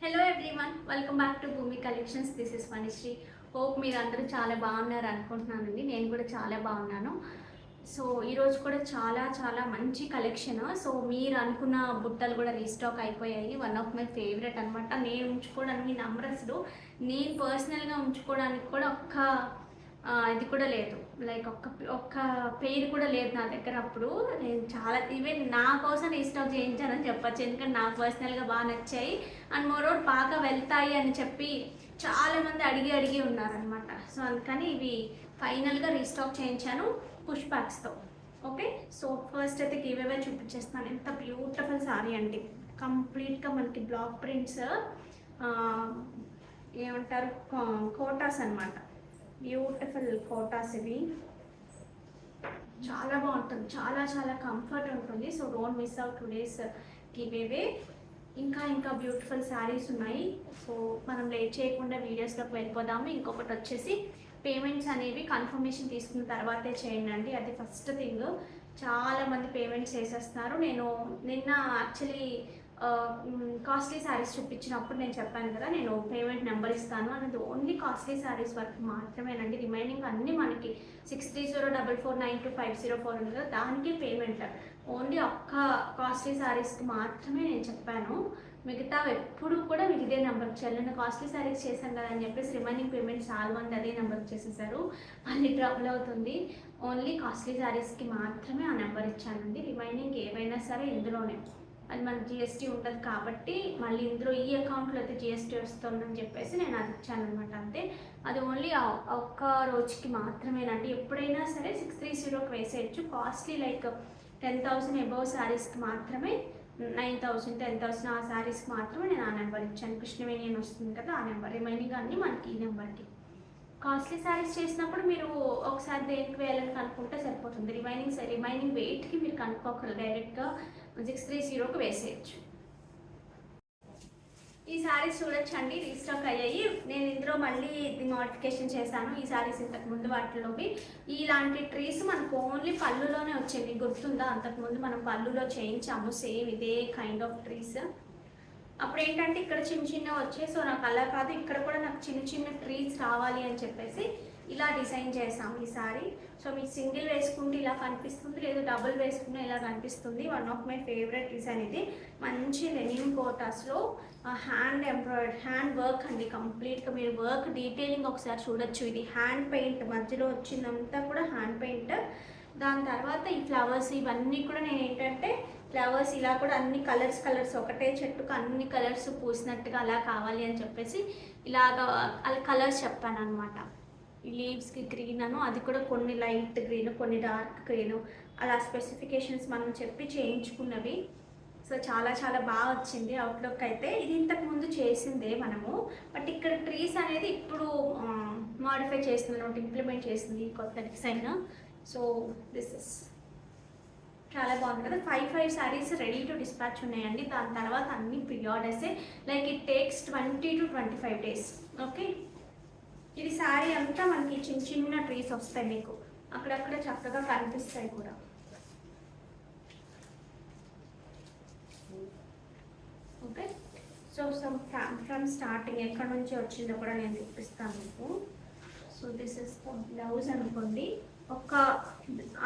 Hello everyone, welcome back to Bhoomi collections. This is Manishree. Hope మీరు అందరూ చాలా బాగున్నారు అనుకుంటున్నానండి. నేను కూడా చాలా బాగున్నాను. సో ఈరోజు కూడా చాలా చాలా మంచి కలెక్షన్. సో మీరు అనుకున్న బుట్టలు కూడా రీస్టాక్ అయిపోయాయి. వన్ ఆఫ్ మై ఫేవరెట్ అనమాట. నేను ఉంచుకోవడానికి మీ నమ్మరస్లు, నేను పర్సనల్గా ఉంచుకోవడానికి కూడా ఇది కూడా లేదు. లైక్ ఒక్క పేరు కూడా లేదు నా దగ్గర. అప్పుడు నేను చాలా ఈవెన్ నా కోసం రీస్టాక్ చేయించానని చెప్పచ్చు, ఎందుకంటే నాకు పర్సనల్గా బాగా నచ్చాయి. అండ్ మోరోడ్ బాగా వెళ్తాయి అని చెప్పి చాలామంది అడిగి ఉన్నారనమాట. సో అందుకని ఇవి ఫైనల్గా రీస్టాక్ చేయించాను పుష్ బ్యాగ్స్తో. ఓకే, సో ఫస్ట్ అయితే గివ్ అవే చూపించేస్తాను. ఎంత బ్యూటిఫుల్ సారీ అండి. కంప్లీట్గా మనకి బ్లాక్ ప్రింట్స్, ఏమంటారు, కోటాస్ అనమాట. బ్యూటిఫుల్ కోటాస్ ఇవి. చాలా బాగుంటుంది, చాలా చాలా కంఫర్ట్ ఉంటుంది. So don't miss out today's give away. ఇంకా బ్యూటిఫుల్ శారీస్ ఉన్నాయి. సో మనం లేట్ చేయకుండా వీడియోస్లోకి వెళ్ళిపోదాము. ఇంకొకటి వచ్చేసి పేమెంట్స్ అనేవి కన్ఫర్మేషన్ తీసుకున్న తర్వాతే చేయండి. అది ఫస్ట్ థింగ్. చాలామంది పేమెంట్స్ చేసేస్తున్నారు. నేను నిన్న యాక్చువల్లీ కాస్ట్లీ శారీస్ చూపించినప్పుడు నేను చెప్పాను కదా, నేను పేమెంట్ నెంబర్ ఇస్తాను అనేది ఓన్లీ కాస్ట్లీ శారీస్ వరకు మాత్రమేనండి. రిమైనింగ్ అన్నీ మనకి 6304492504 ఉంది కదా, దానికి పేమెంట్ ఓన్లీ ఒక్క కాస్ట్లీ శారీస్కి మాత్రమే నేను చెప్పాను. మిగతా ఎప్పుడు కూడా మీకు ఇదే నెంబర్కి చేయాలి. నేను కాస్ట్లీ శారీస్ చేశాను కదా అని చెప్పేసి రిమైనింగ్ పేమెంట్ చాలా మంది అదే నెంబర్కి చేసేసారు. మళ్ళీ ట్రబుల్ అవుతుంది. ఓన్లీ కాస్ట్లీ శారీస్కి మాత్రమే ఆ నెంబర్ ఇచ్చానండి. రిమైనింగ్ ఏవైనా సరే ఇందులోనే, అది మనకి జిఎస్టీ ఉంటుంది కాబట్టి మళ్ళీ ఇందులో ఈ అకౌంట్లో అయితే జిఎస్టీ వస్తుందని చెప్పేసి నేను అది ఇచ్చాను అనమాట. అంతే, అది ఓన్లీ ఒక్క రోజుకి మాత్రమేనండి. ఎప్పుడైనా సరే 630కి వేసేయచ్చు. కాస్ట్లీ లైక్ 10,000 అబౌవ్ శారీస్కి మాత్రమే, 9,000 10,000 ఆ శారీస్కి మాత్రమే నేను ఆ నెంబర్ ఇచ్చాను. కృష్ణవేణి అని వస్తుంది కదా, ఆ నెంబర్. రిమైనింగ్ అన్నీ మనకి ఈ నెంబర్కి. కాస్ట్లీ శారీస్ చేసినప్పుడు మీరు ఒకసారి దేనికి వేయాలని కనుక్కుంటే సరిపోతుంది. రిమైనింగ్ వెయిట్కి మీరు కనుక్కోకరు, డైరెక్ట్గా 630కి వేసేయచ్చు. ఈ శారీస్ చూడొచ్చండి, రీస్టాక్ అయ్యాయి. నేను ఇందులో మళ్ళీ ఇది మోడిఫికేషన్ చేశాను. ఈ శారీస్ ఇంతకుముందు వాటిలోవి ఇలాంటి ట్రీస్ మనకు ఓన్లీ పళ్ళులోనే వచ్చేవి, గుర్తుందా? అంతకుముందు మనం పళ్ళులో చేయించాము సేమ్ ఇదే కైండ్ ఆఫ్ ట్రీస్. అప్పుడు ఏంటంటే ఇక్కడ చిన్న వచ్చాయి. సో నాకు అలా కాదు, ఇక్కడ కూడా నాకు చిన్న ట్రీస్ రావాలి అని చెప్పేసి ఇలా డిజైన్ చేసాము ఈ సారీ. సో మీకు సింగిల్ వేసుకుంటే ఇలా కనిపిస్తుంది, లేదు డబుల్ వేసుకుంటే ఇలా కనిపిస్తుంది. One of my favourite design ఇది. మంచి లెనిన్ కోటాస్లో హ్యాండ్ ఎంబ్రాయిడరీ, హ్యాండ్ వర్క్ అండి. కంప్లీట్గా మీరు వర్క్ డీటెయిలింగ్ ఒకసారి చూడొచ్చు. ఇది హ్యాండ్ పెయింట్, మధ్యలో వచ్చిందంతా కూడా హ్యాండ్ పెయింట్. దాని తర్వాత ఈ ఫ్లవర్స్ ఇవన్నీ కూడా నేను ఏంటంటే ఫ్లవర్స్ ఇలా కూడా అన్ని కలర్స్ ఒకటే చెట్టుకు అన్ని కలర్స్ పూసినట్టుగా అలా కావాలి అని చెప్పేసి ఇలాగా అలా కలర్స్ చెప్పాను అనమాట. ఈ లీవ్స్కి గ్రీన్ అను, అది కూడా కొన్ని లైట్ గ్రీన్ కొన్ని డార్క్ గ్రీన్, అలా స్పెసిఫికేషన్స్ మనం చెప్పి చేయించుకున్నవి. సో చాలా చాలా బాగా వచ్చింది అవుట్లుక్ అయితే. ఇది ఇంతకుముందు చేసిందే మనము, బట్ ఇక్కడ ట్రీస్ అనేది ఇప్పుడు మాడిఫై చేస్తుంది, ఇంప్లిమెంట్ చేసింది కొత్త డిజైన్. సో దిస్ ఇస్ చాలా బాగుంది కదా. 5 శారీస్ రెడీ టు డిస్పాచ్ ఉన్నాయండి. దాని తర్వాత అన్ని ప్రియార్డర్సే, like it takes 20 to 25 days. Okay, ఇది శారీ అంతా మనకి చిన్న ట్రీస్ వస్తాయి, మీకు అక్కడక్కడ చక్కగా కనిపిస్తాయి కూడా. ఓకే, సో ఫ్రమ్ స్టార్టింగ్ ఎక్కడ నుంచి వచ్చిందో కూడా నేను చూపిస్తాను మీకు. So this is the blouse అనుకోండి.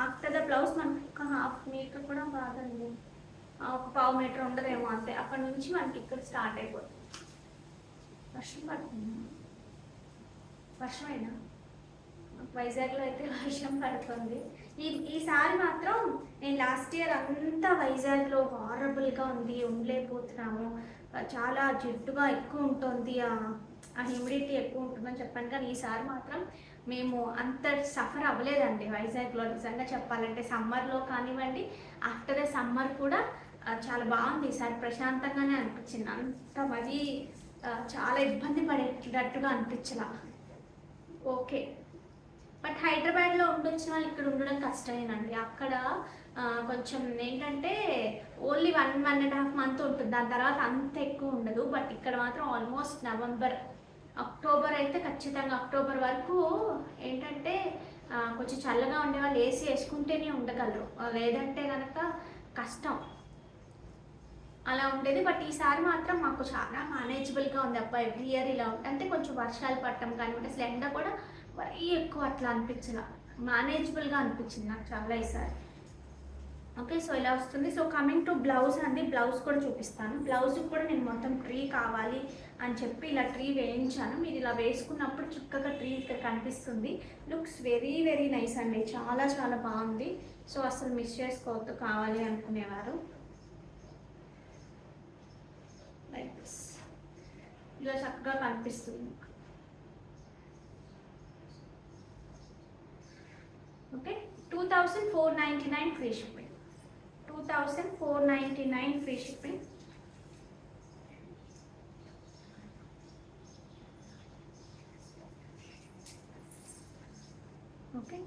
ఆఫ్టర్ ద బ్లౌజ్ మనకి ఒక హాఫ్ మీటర్ కూడా కాదండి, ఒక పావు మీటర్ ఉండదేమో అంతే. అక్కడ నుంచి మనకి ఇక్కడ స్టార్ట్ అయిపోతుంది. వర్షం పడుతుంది, వర్షమైనా వైజాగ్లో అయితే వర్షం పడుతుంది. ఈ సారీ మాత్రం నేను లాస్ట్ ఇయర్ అంతా వైజాగ్లో హారబుల్గా ఉంది, ఉండలేకపోతున్నాము, చాలా జిడ్డుగా ఎక్కువ ఉంటుంది, ఆ హ్యూమిడిటీ ఎక్కువ ఉంటుందని చెప్పాను. కానీ ఈసారి మాత్రం మేము అంత సఫర్ అవ్వలేదండి వైజాగ్లో. నిజంగా చెప్పాలంటే సమ్మర్లో కానివ్వండి, ఆఫ్టర్ ద సమ్మర్ కూడా చాలా బాగుంది ఈసారి. ప్రశాంతంగానే అనిపించింది, అంత మరీ చాలా ఇబ్బంది పడేటట్టుగా అనిపించలా. ఓకే, బట్ హైదరాబాద్లో ఉండొచ్చిన వాళ్ళు ఇక్కడ ఉండడం కష్టమేనండి. అక్కడ కొంచెం ఏంటంటే ఓన్లీ 1.5 month ఉంటుంది, దాని తర్వాత అంత ఎక్కువ ఉండదు. బట్ ఇక్కడ మాత్రం ఆల్మోస్ట్ నవంబర్ అక్టోబర్ అయితే ఖచ్చితంగా, అక్టోబర్ వరకు ఏంటంటే కొంచెం చల్లగా ఉండేవాళ్ళు ఏసీ వేసుకుంటేనే ఉండగలరు, లేదంటే కనుక కష్టం. అలా ఉండేది. బట్ ఈసారి మాత్రం మాకు చాలా మేనేజబుల్గా ఉంది అబ్బా. ఎవ్రీ ఇయర్ ఇలా ఉంటుంది, అంటే కొంచెం వర్షాలు పట్టడం కానివ్వండి, అసలు ఎండ కూడా మరీ ఎక్కువ అట్లా అనిపించిన, మేనేజబుల్గా అనిపించింది నాకు చాలా ఈసారి. ఓకే, సో ఇలా వస్తుంది. సో కమింగ్ టు బ్లౌజ్ అండి, బ్లౌజ్ కూడా చూపిస్తాను. బ్లౌజ్ కూడా నేను మొత్తం ట్రీ కావాలి అని చెప్పి ఇలా ట్రీ వేయించాను. మీరు ఇలా వేసుకున్నప్పుడు చక్కగా ట్రీ ఇక్కడ కనిపిస్తుంది. లుక్స్ వెరీ వెరీ నైస్ అండి, చాలా చాలా బాగుంది. సో అసలు మిస్ చేసుకోవద్దు కావాలి అనుకునేవారు. ఇలా చక్కగా కనిపిస్తుంది. Okay, 2499 free shipping. 2499 free shipping. Okay,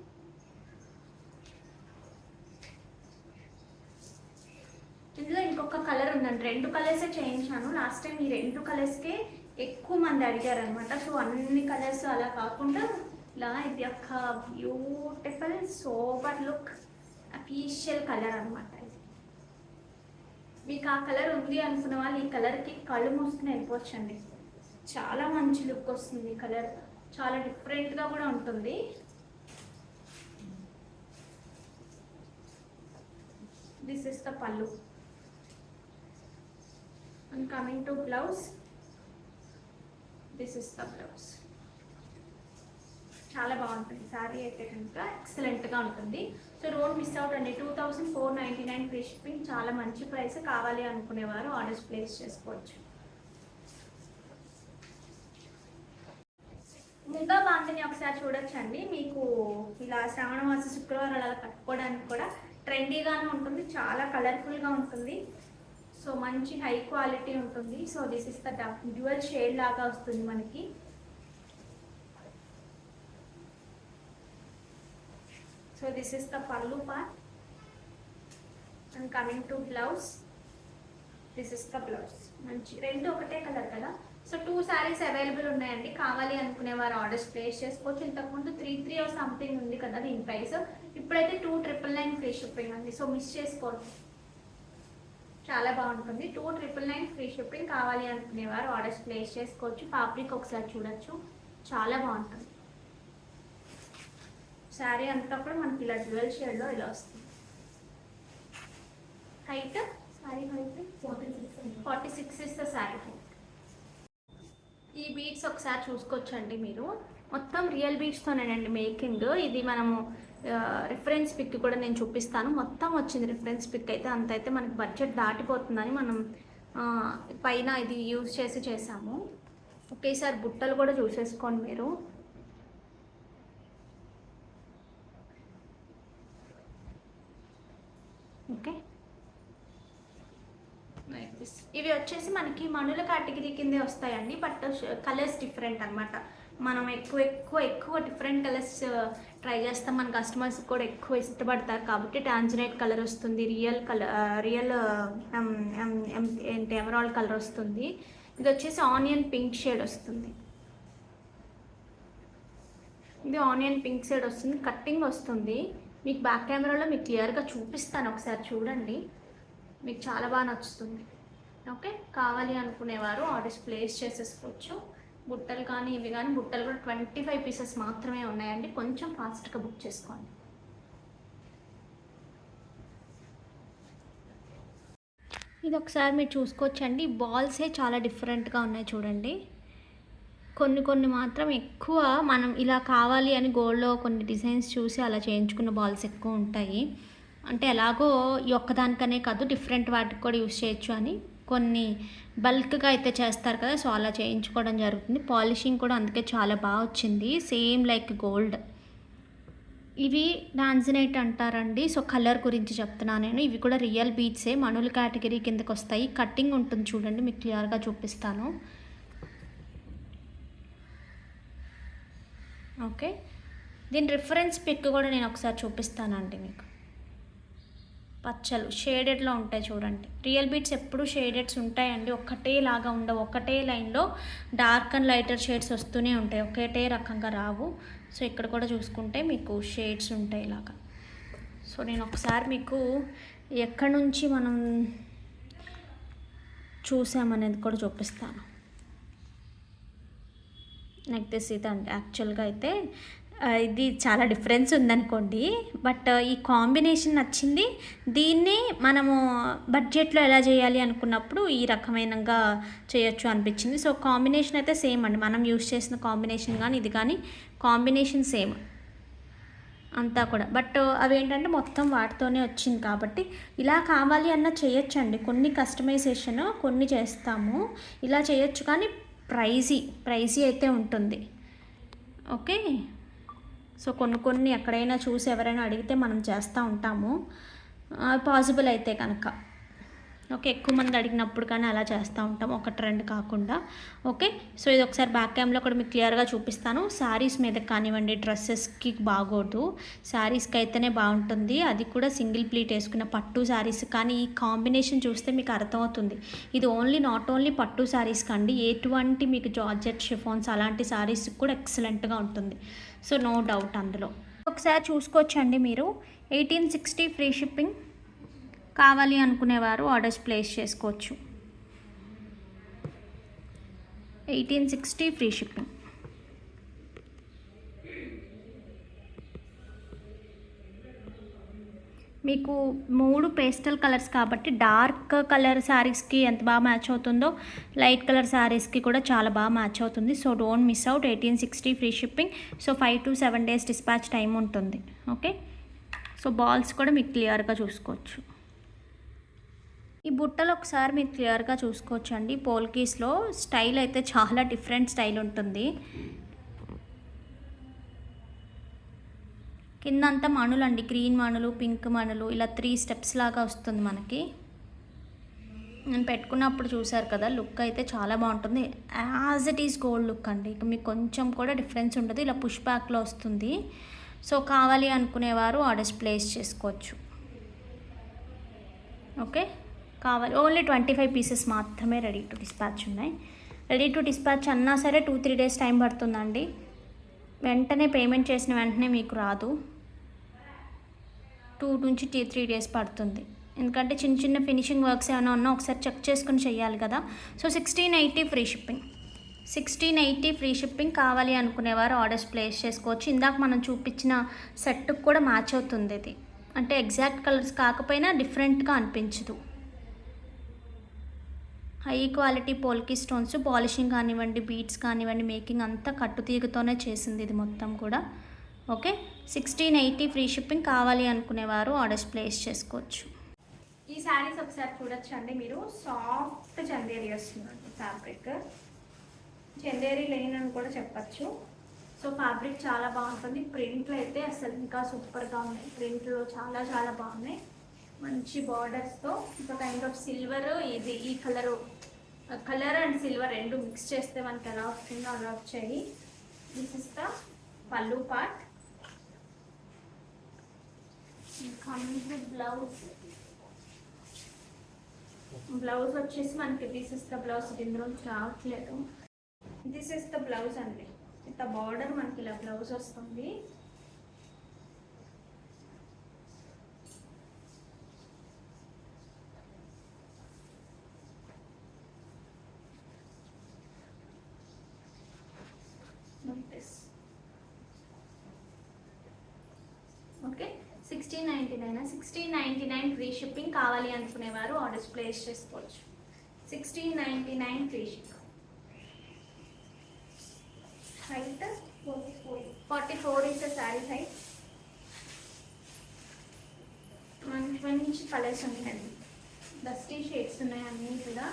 ఇందులో ఇంకొక కలర్ ఉందండి. 2 కలర్సే చేయించాను లాస్ట్ టైం. ఈ 2 కలర్స్కే ఎక్కువ మంది అడిగారు అనమాట. సో అన్ని కలర్స్ అలా కాకుండా ఇలా ఇది ఒక beautiful sober look official colour అనమాట. ఇది మీకు ఆ కలర్ ఉంది అనుకున్న వాళ్ళు ఈ కలర్కి కళ్ళు మూసుకుని వెళ్ళిపోవచ్చండి. చాలా మంచి లుక్ వస్తుంది ఈ కలర్, చాలా డిఫరెంట్గా కూడా ఉంటుంది. దిస్ ఇస్ ద పల్లు. And coming to blouse, this is the blouse. చాలా బాగుంటుంది శారీ అయితే కనుక, ఎక్సలెంట్గా ఉంటుంది. సో డోంట్ మిస్ అవుట్ అండి. 2499 ఫ్రీ షిప్పింగ్, చాలా మంచి ప్రైస్. కావాలి అనుకునేవారు ఆర్డర్స్ ప్లేస్ చేసుకోవచ్చు. ముగ్గా బాంతిని ఒకసారి చూడొచ్చండి. మీకు ఇలా శ్రావణ మాస శుక్రవారాలు అలా కట్టుకోవడానికి కూడా ట్రెండీగానే ఉంటుంది, చాలా కలర్ఫుల్గా ఉంటుంది. సో మంచి హై క్వాలిటీ ఉంటుంది. So this is the dual shade లాగా వస్తుంది మనకి. సో దిస్ ఇస్ ద పల్లు part. And coming to blouse, this is the blouse. మంచి 2 ఒకటే కలర్ కదా. సో 2 శారీస్ అవైలబుల్ ఉన్నాయండి. కావాలి అనుకునేవారు ఆర్డర్స్ ప్లేస్ చేసుకోవచ్చు. ఇంతకుముందు 3 ఆర్ సంథింగ్ ఉంది కదా దీని ప్రైస్. ఇప్పుడైతే 2999 ఫ్రీ షిప్పింగ్ అండి. సో మిస్ చేసుకోవచ్చు, చాలా బాగుంటుంది. 2999 ఫ్రీ షిప్పింగ్. కావాలి అనుకునేవారు ఆర్డర్స్ ప్లేస్ చేసుకోవచ్చు. ఫ్యాబ్రిక్ ఒకసారి చూడొచ్చు, చాలా బాగుంటుంది. శారీ అంతా కూడా మనకి ఇలా డ్యూయల్ షేడ్లో ఇలా వస్తుంది. Height, sari height 46 is the sari height. ఈ బీడ్స్ ఒకసారి చూసుకోవచ్చండి మీరు. మొత్తం రియల్ బీడ్స్తోనేనండి మేకింగ్. ఇది మనము రిఫరెన్స్ పిక్ కూడా నేను చూపిస్తాను. మొత్తం వచ్చింది రిఫరెన్స్ పిక్ అయితే. అంత అయితే మనకి బడ్జెట్ దాటిపోతుందని మనం పైన ఇది యూజ్ చేసి చేసాము. ఒకేసారి బుట్టలు కూడా చూసేసుకోండి మీరు. ఓకే, ఇవి వచ్చేసి మనకి మణుల కేటగిరీ కిందే వస్తాయండి. బట్ కలర్స్ డిఫరెంట్ అనమాట. మనం ఎక్కువ డిఫరెంట్ కలర్స్ ట్రై చేస్తాం. మన కస్టమర్స్ కూడా ఎక్కువ ఇష్టపడతారు కాబట్టి టాంజరైట్ కలర్ వస్తుంది, రియల్ ఏంటి ఎమరాల్డ్ కలర్ వస్తుంది. ఇది వచ్చేసి ఆనియన్ పింక్ షేడ్ వస్తుంది. ఇది ఆనియన్ పింక్ షేడ్ వస్తుంది, కట్టింగ్ వస్తుంది. మీకు బ్యాక్ కెమెరాలో మీకు క్లియర్గా చూపిస్తాను, ఒకసారి చూడండి, మీకు చాలా బాగా నచ్చుతుంది. ఓకే, కావాలి అనుకునేవారు ఆర్డర్స్ ప్లేస్ చేసేసుకోవచ్చు. బుట్టలు కానీ ఇవి కానీ, బుట్టలు కూడా 25 పీసెస్ మాత్రమే ఉన్నాయండి. కొంచెం ఫాస్ట్గా బుక్ చేసుకోండి. ఇది ఒకసారి మీరు చూసుకోవచ్చండి. బాల్సే చాలా డిఫరెంట్గా ఉన్నాయి చూడండి. కొన్ని మాత్రం ఎక్కువ మనం ఇలా కావాలి అని గోల్డ్లో కొన్ని డిజైన్స్ చూసి అలా చేయించుకున్న బాల్స్ ఎక్కువ ఉంటాయి. అంటే ఎలాగో ఈ ఒక్కదానికనే కాదు, డిఫరెంట్ వాటికి కూడా యూస్ చేయొచ్చు అని కొన్ని బల్క్గా అయితే చేస్తారు కదా. సో అలా చేయించుకోవడం జరుగుతుంది. పాలిషింగ్ కూడా అందుకే చాలా బాగా వచ్చింది, సేమ్ లైక్ గోల్డ్. ఇవి డాన్సినైట్ అంటారండి. సో కలర్ గురించి చెప్తున్నాను నేను. ఇవి కూడా రియల్ బీడ్సే, మణుల కేటగిరీ కిందకి వస్తాయి. కట్టింగ్ ఉంటుంది చూడండి, మీకు క్లియర్గా చూపిస్తాను. ఓకే, దీని రిఫరెన్స్ పిక్ కూడా నేను ఒకసారి చూపిస్తానండి మీకు. పచ్చలు షేడెడ్లో ఉంటాయి చూడండి. రియల్ బీడ్స్ ఎప్పుడు షేడెడ్స్ ఉంటాయండి, ఒక్కటే లాగా ఉండవు. ఒకటే లైన్లో డార్క్ అండ్ లైటర్ షేడ్స్ వస్తూనే ఉంటాయి, ఒకటే రకంగా రావు. సో ఇక్కడ కూడా చూసుకుంటే మీకు షేడ్స్ ఉంటాయి ఇలాగా. సో నేను ఒకసారి మీకు ఎక్కడి నుంచి మనం చూసామనేది కూడా చూపిస్తాను. నెక్ దిస్ ఇది అండి. యాక్చువల్గా అయితే ఇది చాలా డిఫరెన్స్ ఉందనుకోండి, బట్ ఈ కాంబినేషన్ నచ్చింది. దీన్ని మనము బడ్జెట్లో ఎలా చేయాలి అనుకున్నప్పుడు ఈ రకమైనగా చేయొచ్చు అనిపించింది. సో కాంబినేషన్ అయితే సేమ్ అండి, మనం యూస్ చేసిన కాంబినేషన్ కానీ ఇది కానీ కాంబినేషన్ సేమ్ అంతా కూడా. బట్ అవి ఏంటంటే మొత్తం వాటితోనే వచ్చింది కాబట్టి ఇలా కావాలి అన్న చేయొచ్చండి. కొన్ని కస్టమైజేషన్ కొన్ని చేస్తాము, ఇలా చేయొచ్చు. కానీ ప్రైజీ అయితే ఉంటుంది. ఓకే, సో కొన్ని ఎక్కడైనా చూసి ఎవరైనా అడిగితే మనం చేస్తూ ఉంటాము, పాసిబుల్ అయితే కనుక. ఓకే, ఎక్కువ మంది అడిగినప్పుడు కానీ అలా చేస్తూ ఉంటాం, ఒక ట్రెండ్ కాకుండా. ఓకే, సో ఇది ఒకసారి బ్యాక్ క్యామ్లో కూడా మీకు క్లియర్గా చూపిస్తాను. శారీస్ మీద కానివ్వండి, డ్రెస్సెస్కి బాగోదు, శారీస్కి అయితేనే బాగుంటుంది. అది కూడా సింగిల్ ప్లీట్ వేసుకున్న పట్టు శారీస్. కానీ ఈ కాంబినేషన్ చూస్తే మీకు అర్థమవుతుంది, ఇది నాట్ ఓన్లీ పట్టు శారీస్ కండి, ఎటువంటి మీకు జార్జెట్ షిఫాన్స్ అలాంటి శారీస్కి కూడా ఎక్సలెంట్గా ఉంటుంది. సో నో డౌట్ అందులో. ఒకసారి చూసుకోవచ్చండి మీరు. 1860 ఫ్రీ షిప్పింగ్. కావాలి అనుకునేవారు ఆర్డర్స్ ప్లేస్ చేసుకోవచ్చు. 1860 ఫ్రీ షిప్పింగ్. మీకు 3 పేస్టల్ కలర్స్ కాబట్టి డార్క్ కలర్ శారీస్కి ఎంత బాగా మ్యాచ్ అవుతుందో లైట్ కలర్ శారీస్కి కూడా చాలా బాగా మ్యాచ్ అవుతుంది. So don't miss out. 1860 free shipping. So 5 to 7 days dispatch time ఉంటుంది. ఓకే, సో బాల్స్ కూడా మీకు క్లియర్గా చూసుకోవచ్చు. ఈ బుట్టలు ఒకసారి మీరు క్లియర్గా చూసుకోవచ్చు అండి. పోల్కీస్లో స్టైల్ అయితే చాలా డిఫరెంట్ స్టైల్ ఉంటుంది. కిందంతా మణులు అండి, గ్రీన్ మణులు, పింక్ మణులు, ఇలా 3 steps లాగా వస్తుంది మనకి. నేను పెట్టుకున్నప్పుడు చూసారు కదా, లుక్ అయితే చాలా బాగుంటుంది. As it is gold look అండి, ఇక మీకు కొంచెం కూడా డిఫరెన్స్ ఉండదు. ఇలా పుష్ బ్యాక్లో వస్తుంది. సో కావాలి అనుకునేవారు ఆర్డర్స్ ప్లేస్ చేసుకోవచ్చు. ఓకే, కావాలి ఓన్లీ 25 pieces మాత్రమే రెడీ టు డిస్పాచ్ ఉన్నాయి. రెడీ టు డిస్పాచ్ అన్నా సరే 2-3 days టైం పడుతుందండి. వెంటనే పేమెంట్ చేసిన వెంటనే మీకు రాదు, 2 నుంచి 3 days పడుతుంది. ఎందుకంటే చిన్న ఫినిషింగ్ వర్క్స్ ఏమైనా ఉన్నా ఒకసారి చెక్ చేసుకుని చేయాలి కదా. So 1680 free shipping. 1680 free shipping. కావాలి అనుకునేవారు ఆర్డర్స్ ప్లేస్ చేసుకోవచ్చు. ఇందాక మనం చూపించిన సెట్కి కూడా మ్యాచ్ అవుతుంది ఇది, అంటే ఎగ్జాక్ట్ కలర్స్ కాకపోయినా డిఫరెంట్గా అనిపించదు. High quality polki stones, polishing కానివ్వండి, బీట్స్ కానివ్వండి, మేకింగ్ అంతా కట్టుతీగతోనే చేసింది ఇది మొత్తం కూడా. Okay, 1680 free shipping. కావాలి అనుకునేవారు ఆర్డర్స్ ప్లేస్ చేసుకోవచ్చు. ఈ శారీస్ ఒకసారి చూడొచ్చు అండి మీరు. సాఫ్ట్ చందేరి వస్తుందండి ఫ్యాబ్రిక్, చందేరి లేన్ అని కూడా చెప్పచ్చు. సో ఫ్యాబ్రిక్ చాలా బాగుంటుంది. ప్రింట్లు అయితే అసలు ఇంకా సూపర్గా ఉన్నాయి. ప్రింట్లో చాలా చాలా బాగున్నాయి. మంచి బార్డర్స్తో ఒక కైండ్ ఆఫ్ సిల్వర్, ఇది ఈ కలర్ అండ్ సిల్వర్ రెండు మిక్స్ చేస్తే మనకి ఎలా వస్తుందో అలా వచ్చాయి. దిస్ ఇస్ ద పల్లు పార్ట్. బ్లౌజ్ వచ్చేసి మనకి దిస్ ఇస్ ద బ్లౌజ్. ఇందులో రావట్లేదు. దిస్ ఇస్ ద బ్లౌజ్ అండి. ఇంత బార్డర్ మనకి ఇలా బ్లౌజ్ వస్తుంది. ఓకే, 1699. 1699 free shipping. కావాలి అనుకునేవారు ఆర్డర్స్ ప్లేస్ చేసుకోవచ్చు. 1699 free shipping. Height 44 is the sari height. మంచి కలర్స్ ఉన్నాయండి, డస్టీ షేడ్స్ ఉన్నాయి అన్నీ కూడా.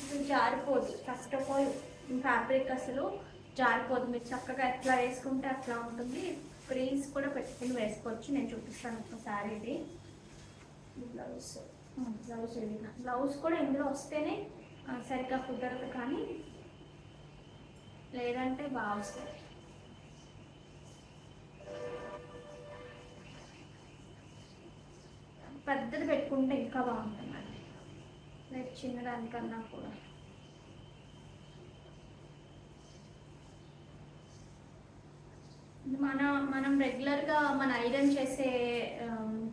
అసలు జారిపోదు. ఫస్ట్ ఆఫ్ ఆల్ ఫ్యాబ్రిక్ అసలు జారిపోదు. మీరు చక్కగా ఎట్లా వేసుకుంటే అట్లా ఉంటుంది. ఫ్రీజ్ కూడా పెట్టుకుని వేసుకోవచ్చు. నేను చూపిస్తాను ఒకసారి. ఇది బ్లౌజ్ కూడా ఇందులో వస్తేనే సరిగ్గా కుదరదు, కానీ లేదంటే బాగా వస్తుంది. పెద్దది పెట్టుకుంటే ఇంకా బాగుంటుందండి, రేపు చిన్నదానికన్నా కూడా. మనం రెగ్యులర్గా మన ఐరన్ చేసే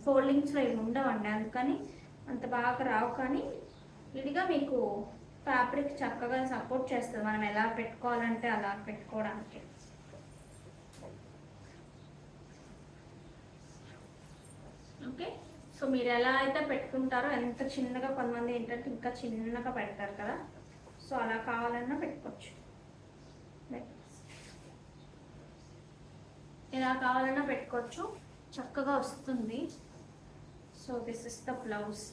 ఫోల్డింగ్స్లో ఏమి ఉండవండి, అందుకని అంత బాగా రావు. కానీ విడిగా మీకు ఫ్యాబ్రిక్ చక్కగా సపోర్ట్ చేస్తుంది, మనం ఎలా పెట్టుకోవాలంటే అలా పెట్టుకోవడానికి. ఓకే, సో మీరు ఎలా అయితే పెట్టుకుంటారో, ఎంత చిన్నగా, కొంతమంది ఏంటంటే ఇంకా చిన్నగా పెడతారు కదా, సో అలా కావాలన్నా పెట్టుకోవచ్చు, ఎలా కావాలన్నా పెట్టుకోవచ్చు, చక్కగా వస్తుంది. So this is the blouse.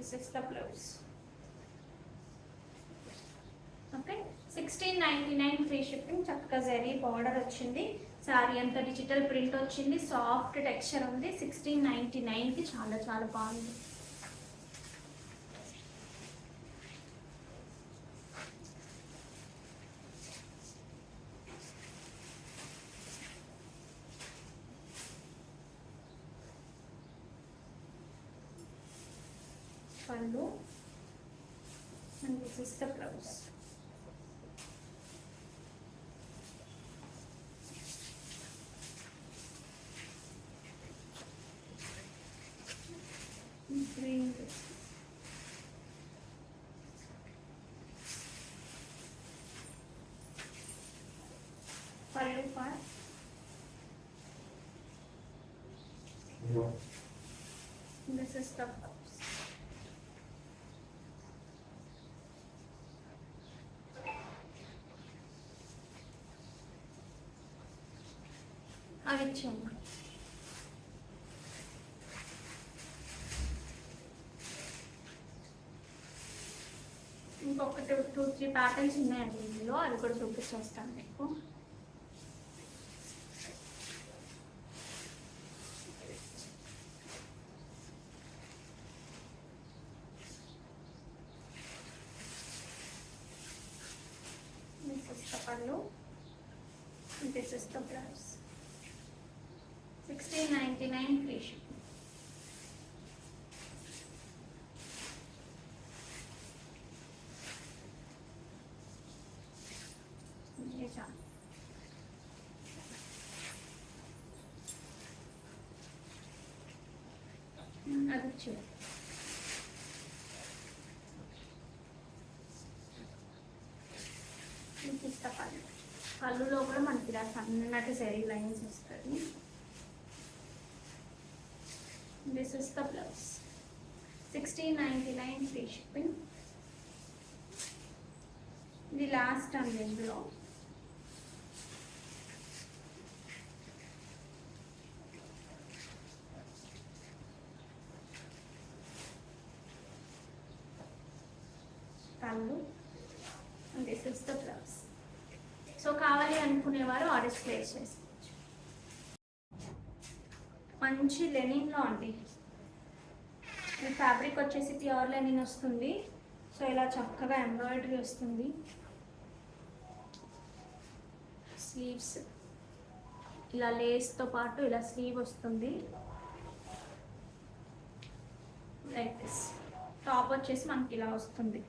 This is the blouse. Okay, 1699 free shipping. చక్కగా జరీ బార్డర్ వచ్చింది, శారీ అంతా డిజిటల్ ప్రింట్ వచ్చింది, సాఫ్ట్ టెక్స్చర్ ఉంది. 1699కి చాలా చాలా బాగుంది. పళ్ళు and this is the blouse. Green. Pallu part. This is the blouse. అవి ఇచ్చాము. ఇంకొకటి 2-3 ప్యాటర్న్స్ ఉన్నాయండి ఇందులో, అవి కూడా చూపించేస్తాను మీకు. This is the pallu, this is the blouse. 1699 free shipping. అది చూడు, పళ్ళు, పళ్ళులో కూడా మనకి ఇలా సన్నటి జరీ లైన్స్ వస్తుంది. This is the blouse. 1699 free shipping. The last on this blow. Pallu and this is the blouse. So కావాలి అనుకునేవారు ఆర్డర్స్ ప్లేస్ చేసుకోవచ్చు. మంచి లెనిన్లో అండి, ఈ ఫ్యాబ్రిక్ వచ్చేసి ప్యూర్ లెనిన్ వస్తుంది. సో ఇలా చక్కగా ఎంబ్రాయిడరీ వస్తుంది. స్లీవ్స్ ఇలా లేస్తో పాటు ఇలా స్లీవ్ వస్తుంది లైక్ దిస్. టాప్ వచ్చేసి మనకి ఇలా వస్తుంది,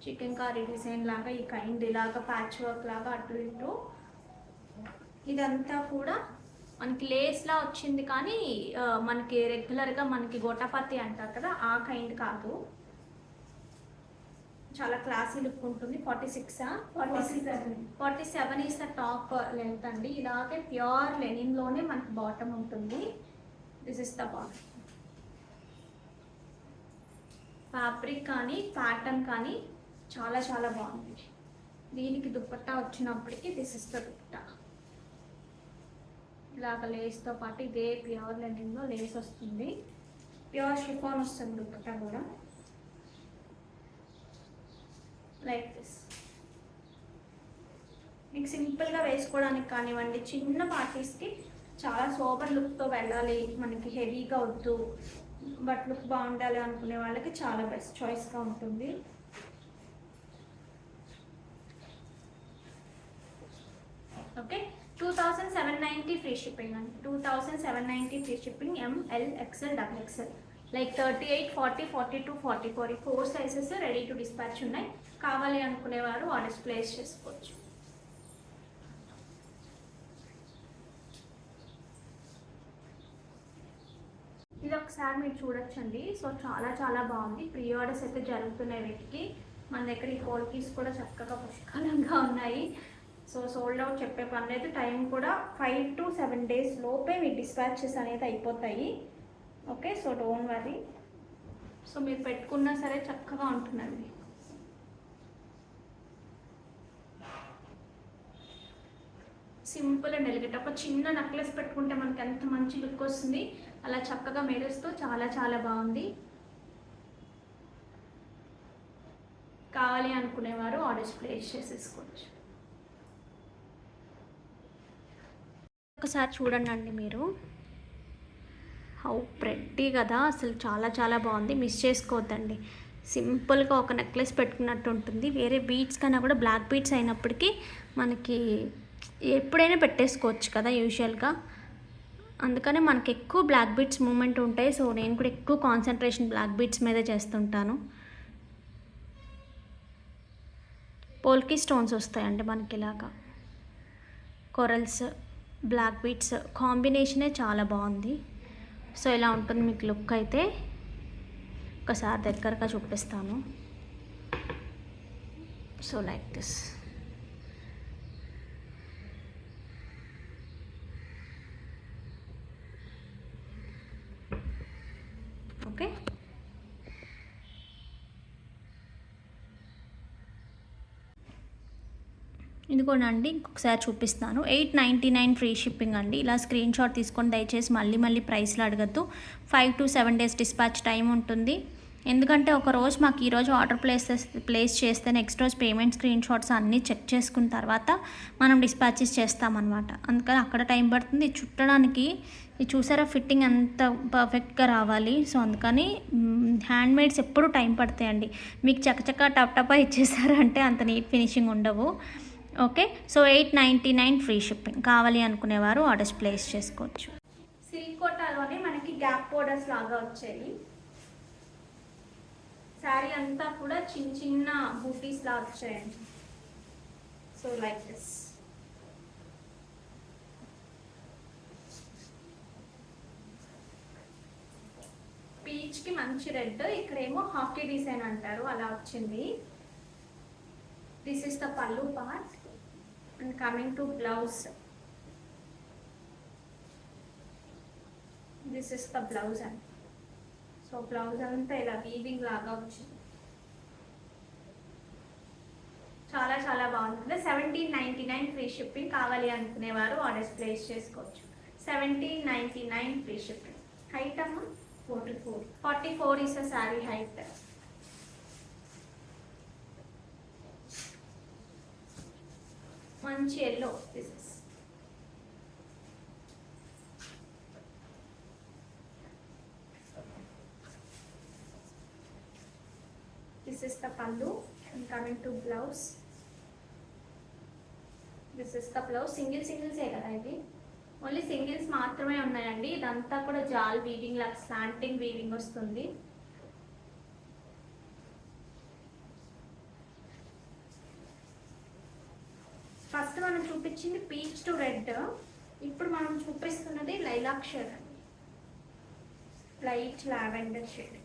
చికెన్ కర్రీ డిజైన్ లాగా, ఈ కైండ్ ఇలాగా ప్యాచ్ వర్క్ లాగా అటు ఇటు. ఇదంతా కూడా మనకి లేస్లా వచ్చింది, కానీ మనకి రెగ్యులర్గా మనకి గోటాపత్తి అంటారు కదా, ఆ కైండ్ కాదు. చాలా క్లాసీ లుక్ ఉంటుంది. 47 ఈస్ ద టాప్ లెంత్ అండి. ఇలాగే ప్యూర్ లెనిన్లోనే మనకి బాటమ్ ఉంటుంది. This is the bottom. Fabric కానీ ప్యాటర్న్ కానీ చాలా చాలా బాగుంది. దీనికి దుపట్టా వచ్చినప్పటికీ దిస్ ఇస్ ద దుపట్టా. ఇలాగ లేస్తో పాటు ఇదే ప్యూర్ లెనిన్లో లేస్ వస్తుంది, ప్యూర్ షిఫాన్ వస్తుంది దుపట్టా కూడా లైక్ దిస్. మీకు సింపుల్గా వేసుకోవడానికి కానివ్వండి, చిన్న పార్టీస్కి చాలా సోబర్ లుక్తో వెళ్ళాలి, మనకి హెవీగా వద్దు బట్ లుక్ బాగుండాలి అనుకునే వాళ్ళకి చాలా బెస్ట్ చాయిస్గా ఉంటుంది. ఓకే, 2790 ఫ్రీ షిప్పింగ్ అండి. 2790 free shipping. ML XL XXL like 38, 40, 42, 44 ఈ 4 సైజెస్ రెడీ టు డిస్పాచ్ ఉన్నాయి. కావాలి అనుకునేవారు ఆర్డర్స్ ప్లేస్ చేసుకోవచ్చు. ఒకసారి మీరు చూడొచ్చండి. సో చాలా చాలా బాగుంది. ప్రీ ఆర్డర్స్ అయితే జరుగుతున్నాయి వీటికి. మన దగ్గర ఈ పోల్కీస్ కూడా చక్కగా పుష్కలంగా ఉన్నాయి. సో సోల్డ్ అవుట్ చెప్పే పని లేదు. టైం కూడా 5 to 7 days లోపే మీ డిస్పాచెస్ అనేది అయిపోతాయి. Okay, so don't worry. So మీరు పెట్టుకున్నా సరే చక్కగా ఉంటుందండి. Simple and elegant. ఒక చిన్న నెక్లెస్ పెట్టుకుంటే మనకి ఎంత మంచి లుక్ వస్తుంది, అలా చక్కగా మెరుస్తూ చాలా చాలా బాగుంది. కావాలి అనుకునేవారు ఆర్డర్స్ ప్లేస్ చేసేసుకోవచ్చు. ఒకసారి చూడండి అండి మీరు. హౌ ప్రెట్టి కదా, అసలు చాలా చాలా బాగుంది. మిస్ చేసుకోవద్దండి. సింపుల్గా ఒక నెక్లెస్ పెట్టుకున్నట్టు ఉంటుంది. వేరే బీడ్స్ కన్నా కూడా బ్లాక్ బీడ్స్ అయినప్పటికీ మనకి ఎప్పుడైనా పెట్టేసుకోవచ్చు కదా యూజువల్గా. అందుకనే మనకి ఎక్కువ బ్లాక్ బీడ్స్ మూమెంట్ ఉంటాయి. సో నేను కూడా ఎక్కువ కాన్సన్ట్రేషన్ బ్లాక్ బీడ్స్ మీదే చేస్తుంటాను. పోల్కీ స్టోన్స్ వస్తాయండి మనకి ఇలాగా. కొరల్స్, బ్లాక్ బీడ్స్ కాంబినేషనే చాలా బాగుంది. సో ఇలా ఉంటుంది మీకు లుక్ అయితే. ఒకసారి దగ్గరగా చూపిస్తాను. So like this. ఓకే, ఇదిగోనండి ఇంకొకసారి చూపిస్తాను. 899 ఫ్రీ షిప్పింగ్ అండి. ఇలా స్క్రీన్ షాట్ తీసుకొని దయచేసి మళ్ళీ ప్రైస్లు అడగద్దు. 5 to 7 days డిస్పాచ్ టైం ఉంటుంది. ఎందుకంటే ఒక రోజు మాకు ఈరోజు ఆర్డర్ ప్లేస్ చేస్తే నెక్స్ట్ రోజు పేమెంట్ స్క్రీన్ షాట్స్ అన్నీ చెక్ చేసుకున్న తర్వాత మనం డిస్పాచెస్ చేస్తామన్నమాట. అందుకని అక్కడ టైం పడుతుంది. చుట్టడానికి ఇది చూసారా ఫిట్టింగ్ ఎంత పర్ఫెక్ట్గా రావాలి. సో అందుకని హ్యాండ్మేడ్స్ ఎప్పుడు టైం పడతాయండి. మీకు చక్కచక్క టప్ ఇచ్చేసారంటే అంత నీట్ ఫినిషింగ్ ఉండవు. Okay, so 899 free shipping. కావాలి అనుకునేవారు ఆర్డర్స్ ప్లేస్ చేసుకోవచ్చు. సిల్క్ కోటాలోనే మనకి గ్యాప్ బోర్డర్స్ లాగా వచ్చాయి. శారీ అంతా కూడా చిన్న చిన్న బూటీస్ లాగా వచ్చాయండి. So like this. పీచ్కి మంచి రెడ్, ఇక్కడేమో హాకీ డిజైన్ అంటారు అలా వచ్చింది. దిస్ ఇస్ ద పల్లు part and coming to blouse. This is the blouse and so blouse anta ila weaving laga vachindi. చాలా చాలా బాగుంటుంది. 1799 ఫ్రీ షిప్పింగ్. కావాలి అనుకునేవారు ఆర్డర్స్ ప్లేస్ చేసుకోవచ్చు. 1799 ఫ్రీ షిప్పింగ్. హైట్ అమ్మ 44 is a saree height. మంచి yellow. This is the pallu and coming to blouse. This is the blouse. Singles కదా ఇది. ఓన్లీ సింగిల్స్ మాత్రమే ఉన్నాయండి. ఇదంతా కూడా జాల్ వీవింగ్ లాగా స్లాంటింగ్ వీవింగ్ వస్తుంది. ఫస్ట్ మనం చూపించింది పీచ్ టు రెడ్. ఇప్పుడు మనం చూపిస్తున్నది లైలాక్ షేడ్ అండి. Light lavender shade.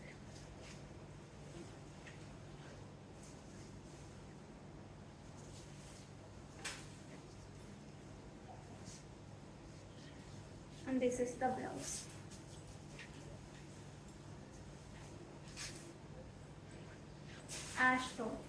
And this is the blouse. Ash tone.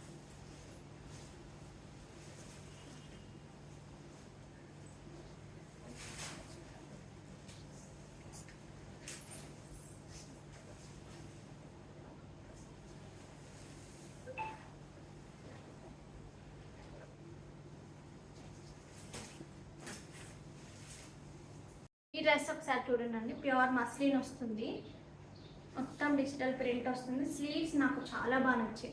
ఈ డ్రెస్ ఒకసారి చూడండి. ప్యూర్ మస్లిన్ వస్తుంది. మొత్తం డిజిటల్ ప్రింట్ వస్తుంది. స్లీవ్స్ నాకు చాలా బాగా నచ్చాయి.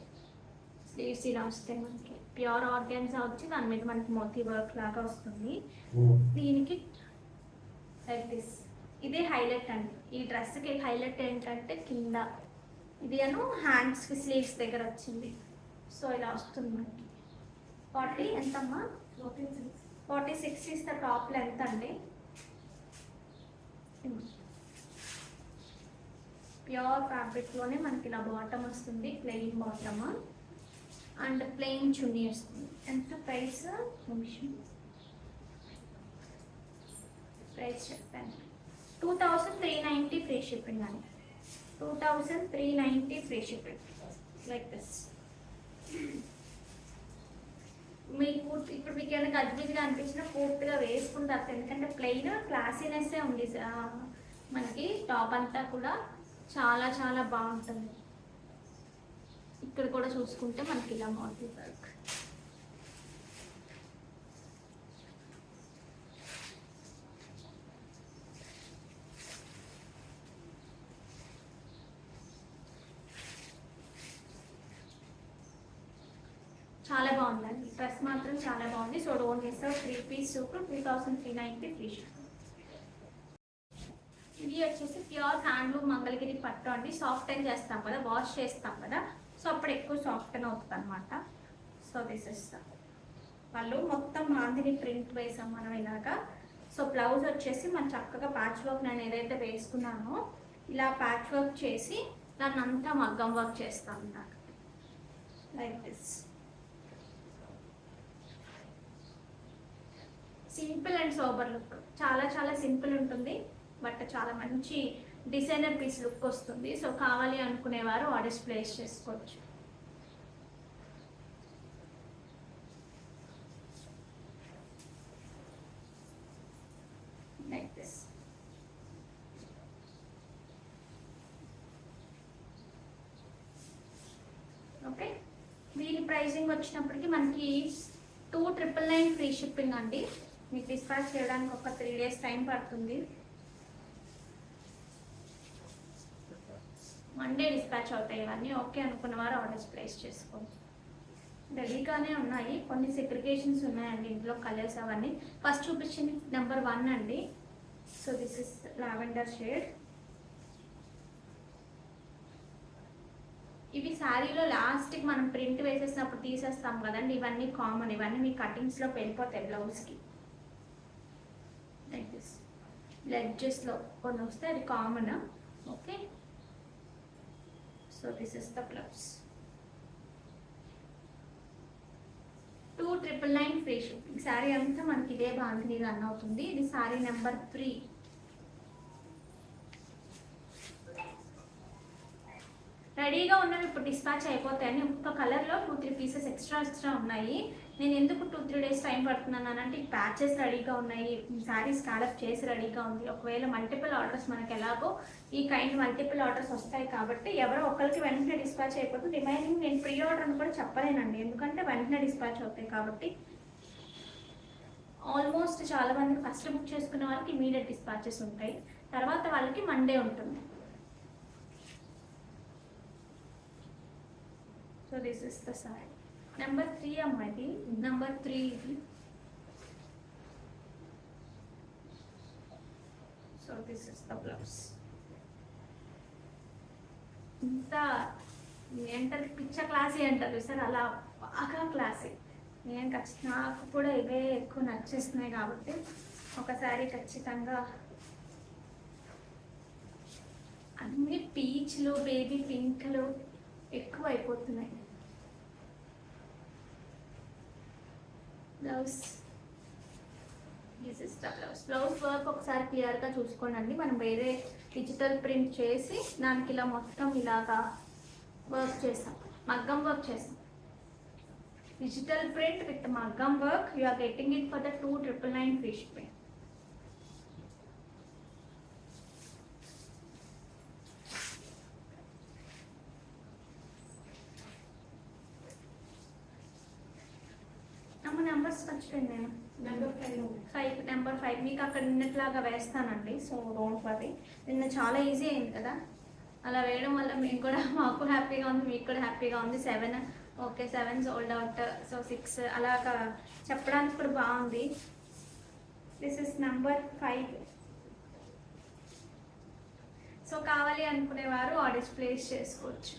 స్లీవ్స్ ఇలా వస్తాయి మనకి. ప్యూర్ ఆర్గాన్జా వచ్చి దాని మీద మనకి మోతీ వర్క్ లాగా వస్తుంది. దీనికి లైక్ దిస్. ఇదే హైలైట్ అండి. ఈ డ్రెస్కి హైలైట్ ఏంటంటే కింద ఇది హ్యాండ్స్కి స్లీవ్స్ దగ్గర వచ్చింది. సో ఇలా వస్తుంది మనకి. 40 ఎంతమ్మా? 46 ఇస్ ద టాప్ లెంత్ అండి. ప్యూర్ ఫ్యాబ్రిక్లోనే మనకి ఇలా బాటమ్ వస్తుంది, ప్లెయిన్ బాటమ్ అండ్ ప్లెయిన్ చున్నీ వస్తుంది. ఎంత ప్రైస్ చెప్పాను, 2390 ఫ్రీ షిప్పింగ్ అండి. 2390 ఫ్రీ షిప్పింగ్ లైక్ దిస్. మీకు ఇప్పుడు మీకు ఏమైనా గజిబిజిగా అనిపించినా పూర్తిగా వేసుకుంటారు, ఎందుకంటే ప్లెయిన్ క్లాసీనెస్ ఉంది. మనకి టాప్ అంతా కూడా చాలా చాలా బాగుంటుంది. ఇక్కడ కూడా చూసుకుంటే మనకి ఇలా మోడల్ వర్క్. చాలా బాగుందండి, డ్రెస్ మాత్రం చాలా బాగుంది. So don't miss out. 3 piece సూప్ 2390 ఫ్రీ షిప్పింగ్. ఇది వచ్చేసి ప్యూర్ హ్యాండ్లూమ్ మంగళగిరి పట్టు అండి. సాఫ్ట్ అని చేస్తాం కదా, వాష్ చేస్తాం కదా, సో అప్పుడు ఎక్కువ సాఫ్ట్ అని అవుతుంది అనమాట. సో దిస్ ఇస్ వాళ్ళు మొత్తం బాందిని ప్రింట్ వేసాం మనం ఇలాగా. సో బ్లౌజ్ వచ్చేసి మనం చక్కగా ప్యాచ్ వర్క్ నేను ఏదైతే వేసుకున్నానో ఇలా ప్యాచ్ వర్క్ చేసి దాన్ని అంతా మగ్గం వర్క్ చేస్తాం నాకు like this. Simple and sober look, చాలా చాలా సింపుల్ ఉంటుంది, బట్ చాలా మంచి డిజైనర్ పీస్ లుక్ వస్తుంది. సో కావాలి అనుకునేవారు ఆర్డర్స్ ప్లేస్ చేసుకోవచ్చు. Like this. ఓకే, దీని ప్రైసింగ్ వచ్చినప్పటికీ మనకి 2999 ఫ్రీ షిప్పింగ్ అండి. మీకు డిస్పాచ్ చేయడానికి ఒక 3 days టైం పడుతుంది. మండే డిస్పాచ్ అవుతాయి ఇవన్నీ. ఓకే అనుకున్న వారు ఆర్డర్స్ ప్లేస్ చేసుకోండి. రెడీగానే ఉన్నాయి, కొన్ని సెగ్రిగేషన్స్ ఉన్నాయండి ఇందులో కలర్స్ అవన్నీ. ఫస్ట్ చూపించింది నెంబర్ 1 అండి. So this is lavender shade. ఇవి శారీలో లాస్ట్కి మనం ప్రింట్ వేసేసినప్పుడు తీసేస్తాం కదండి, ఇవన్నీ కామన్. ఇవన్నీ మీ కటింగ్స్లో వెళ్ళిపోతాయి బ్లౌజ్కి లైక్ దిస్. లెడ్జెస్లో కొన్ని వస్తే అది common. Okay, so this is the blouse. 2999 free shipping. Sari అంతా మనకి ఇదే బాంధిని రన్ అవుతుంది. ఇది శారీ నెంబర్ 3. రెడీగా ఉన్నవి ఇప్పుడు డిస్పాచ్ అయిపోతాయని ఒక్క కలర్లో 2-3 పీసెస్ ఎక్స్ట్రా ఉన్నాయి. నేను ఎందుకు 2-3 days టైం పడుతున్నాను అంటే ఈ ప్యాచెస్ రెడీగా ఉన్నాయి, శారీ స్కాలప్ చేసి రెడీగా ఉంది. ఒకవేళ మల్టిపుల్ ఆర్డర్స్ మనకి ఎలాగో ఈ కైండ్ మల్టిపుల్ ఆర్డర్స్ వస్తాయి కాబట్టి ఎవరో ఒకరికి వెంటనే డిస్పాచ్ అయిపోతుంది. రిమైనింగ్ నేను ప్రీ ఆర్డర్ అని కూడా చెప్పలేనండి, ఎందుకంటే వెంటనే డిస్పాచ్ అవుతాయి కాబట్టి. ఆల్మోస్ట్ చాలా మంది ఫస్ట్ బుక్ చేసుకున్న వాళ్ళకి ఇమీడియట్ డిస్పాచెస్ ఉంటాయి, తర్వాత వాళ్ళకి మండే ఉంటుంది. So this is the sorry number 3 అమ్మాయిది, నెంబర్ 3 ఇది. So this is the blouse. ఇంత ఏంటారు పిచ్చ క్లాసీ అంటారు సార్, అలా బాగా క్లాసీ. నేను ఖచ్చితంగా నాకు కూడా ఇవే ఎక్కువ నచ్చేస్తున్నాయి కాబట్టి ఒకసారి ఖచ్చితంగా అన్ని పీచ్లు బేబీ పింక్లు ఎక్కువ అయిపోతున్నాయి. Blouse this is the blouse. Blouse work ఒకసారి క్లియర్గా చూసుకోండి. మనం వేరే డిజిటల్ ప్రింట్ చేసి దానికి ఇలా మొత్తం ఇలాగా వర్క్ చేసాం, మగ్గం వర్క్ చేసాం. డిజిటల్ ప్రింట్ విత్ మగ్గం work, you are getting it for the 2999 free shipping. Numbers మర్చిపోయింది నేను. నెంబర్ 5 మీకు అక్కడ నిన్నట్లాగా వేస్తానండి. So don't worry. నిన్న చాలా ఈజీ అయింది కదా, అలా వేయడం వల్ల మీకు కూడా మాకు హ్యాపీగా ఉంది, మీకు కూడా హ్యాపీగా ఉంది. 7 ఓకే, 7 సోల్డ్ అవుట్. సో 6 అలాగా చెప్పడానికి కూడా బాగుంది. This is number 5. సో కావాలి అనుకునేవారు ఆర్డర్స్ ప్లేస్ చేసుకోవచ్చు.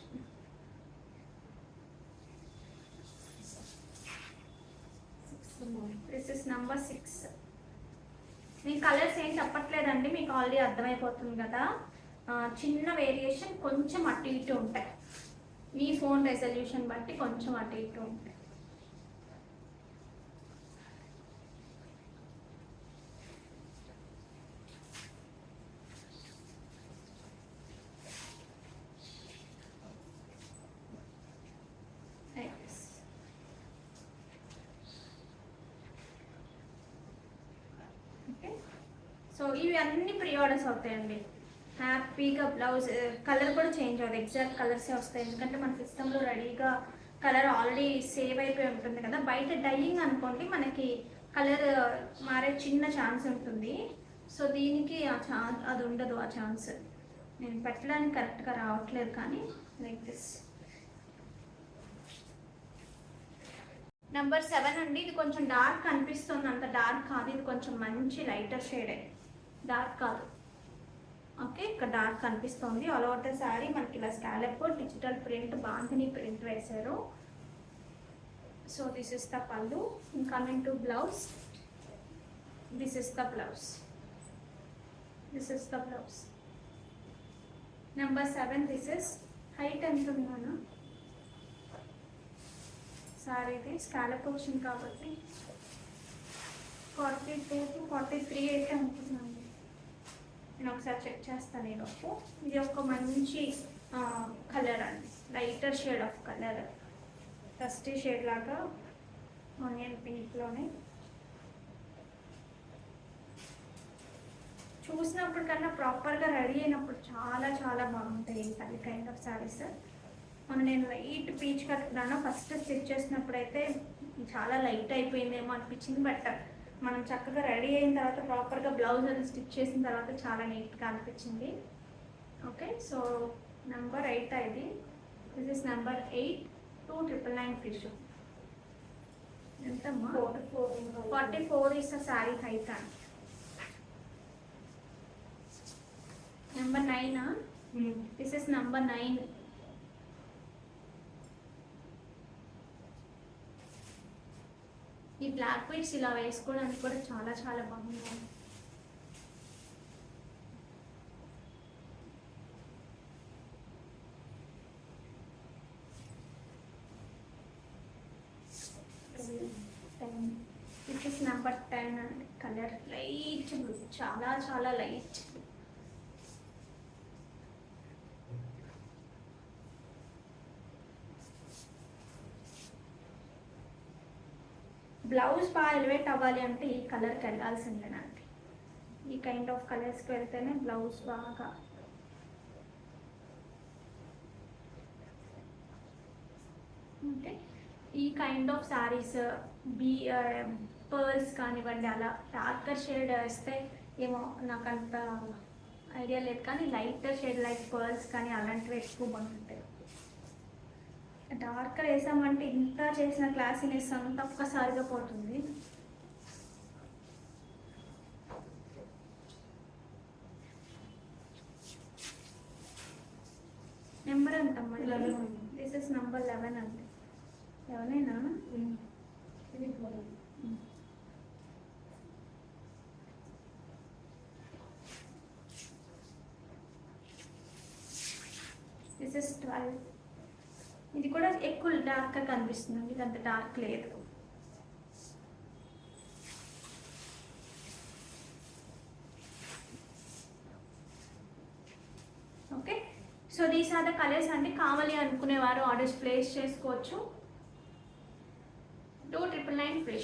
This is number 6. నేను కలర్స్ ఏం చెప్పట్లేదండి, మీకు ఆల్రెడీ అర్థమైపోతుంది కదా. చిన్న వేరియేషన్ కొంచెం అటు ఇటు ఉంటాయి, మీ ఫోన్ రెజల్యూషన్ బట్టి కొంచెం అటు ఇటు ఉంటాయి. సో ఇవి అన్ని ప్రీ ఆర్డర్స్ అవుతాయండి. హ్యాపీగా బ్లౌజ్ కలర్ కూడా చేంజ్ అవుతుంది, ఎగ్జాక్ట్ కలర్సే వస్తాయి. ఎందుకంటే మన సిస్టంలో రెడీగా కలర్ ఆల్రెడీ సేవ్ అయిపోయి ఉంటుంది కదా. బయట డైయింగ్ అనుకోండి మనకి కలర్ మారే చిన్న ఛాన్స్ ఉంటుంది. సో దీనికి అది ఉండదు ఆ ఛాన్స్. నేను పెట్టడానికి కరెక్ట్గా రావట్లేదు కానీ లైక్ దిస్. నెంబర్ 7 అండి. ఇది కొంచెం డార్క్ అనిపిస్తుంది, అంత డార్క్ కాదు, ఇది కొంచెం మంచి లైటర్ షేడే, డార్క్ కాదు. ఓకే, ఇక్కడ డార్క్ కనిపిస్తుంది. ఆల్ ఓవర్ ద శారీ మనకి ఇలా scallop digital print bandhani print వేశారు. సో దిస్ ఇస్ ద పళ్ళు. Coming to blouse, this is the blouse, this is the blouse. Number 7. This is height ఎంత ఉన్నాను శారీది స్కాలప్ వచ్చింది కాబట్టి 42 to 43 అయితే అనుకుంటున్నాను. నేను ఒకసారి చెక్ చేస్తాను ఈలోపు. ఇది ఒక మంచి కలర్ అండి, lighter shade of colour, dusty shade లాగా ఆనియన్ పింక్లోనే. చూసినప్పుడు కన్నా ప్రాపర్గా రెడీ అయినప్పుడు చాలా చాలా బాగుంటాయి ఈ కైండ్ ఆఫ్ శారీస్. నేను లైట్ పీచ్ కట్టుకున్నాను, ఫస్ట్ స్టిచ్ చేసినప్పుడు అయితే చాలా లైట్ అయిపోయిందేమో అనిపించింది. బట్ మనం చక్కగా రెడీ అయిన తర్వాత ప్రాపర్గా బ్లౌజ్ అది స్టిచ్ చేసిన తర్వాత చాలా నీట్గా అనిపించింది. ఓకే, సో నెంబర్ 8 ఇది. This is number 8. 2,999 free ship. ఎంతమ్మా? 44 ఇస్ ద శారీ హైట్ అండి. నెంబర్ 9. This is number 9. ఈ బ్లాక్ బీడ్స్ ఇలా వేసుకోవడానికి కూడా చాలా చాలా బాగుంది. దిస్ ఇస్ నెంబర్ 10 అండి. కలర్ లైట్ బ్లూ, చాలా చాలా లైట్. బ్లౌజ్ బాగా ఎలివేట్ అవ్వాలి అంటే ఈ కలర్కి వెళ్ళాల్సిందేనండి. ఈ కైండ్ ఆఫ్ కలర్స్కి వెళ్తేనే బ్లౌజ్ బాగా. ఓకే, ఈ కైండ్ ఆఫ్ శారీస్ పర్ల్స్ కానివ్వండి, అలా డార్కర్ షేడ్ వేస్తే ఏమో నాకు అంత ఐడియా లేదు, కానీ లైటర్ షేడ్ లైక్ పర్ల్స్ కానీ అలాంటివి ఎక్కువ బాగుంటాయి. డార్కర్ వేసామంటే ఇంత చేసిన క్లాసీనెస్ అంతా ఒక్కసారిగా పోతుంది. నెంబర్ ఎంతమ్మా? 11. దిస్ ఇస్ నెంబర్ 11 అండి. 11ఏనా? This is 12. ఇది కూడా ఎక్కువ డార్క్గా కనిపిస్తుంది, ఇది అంత డార్క్ లేదు. Okay, so these are the colours అండి. కావాలి అనుకునేవారు ఆర్డర్స్ ప్లేస్ చేసుకోవచ్చు. 2,999 ఫ్రీ.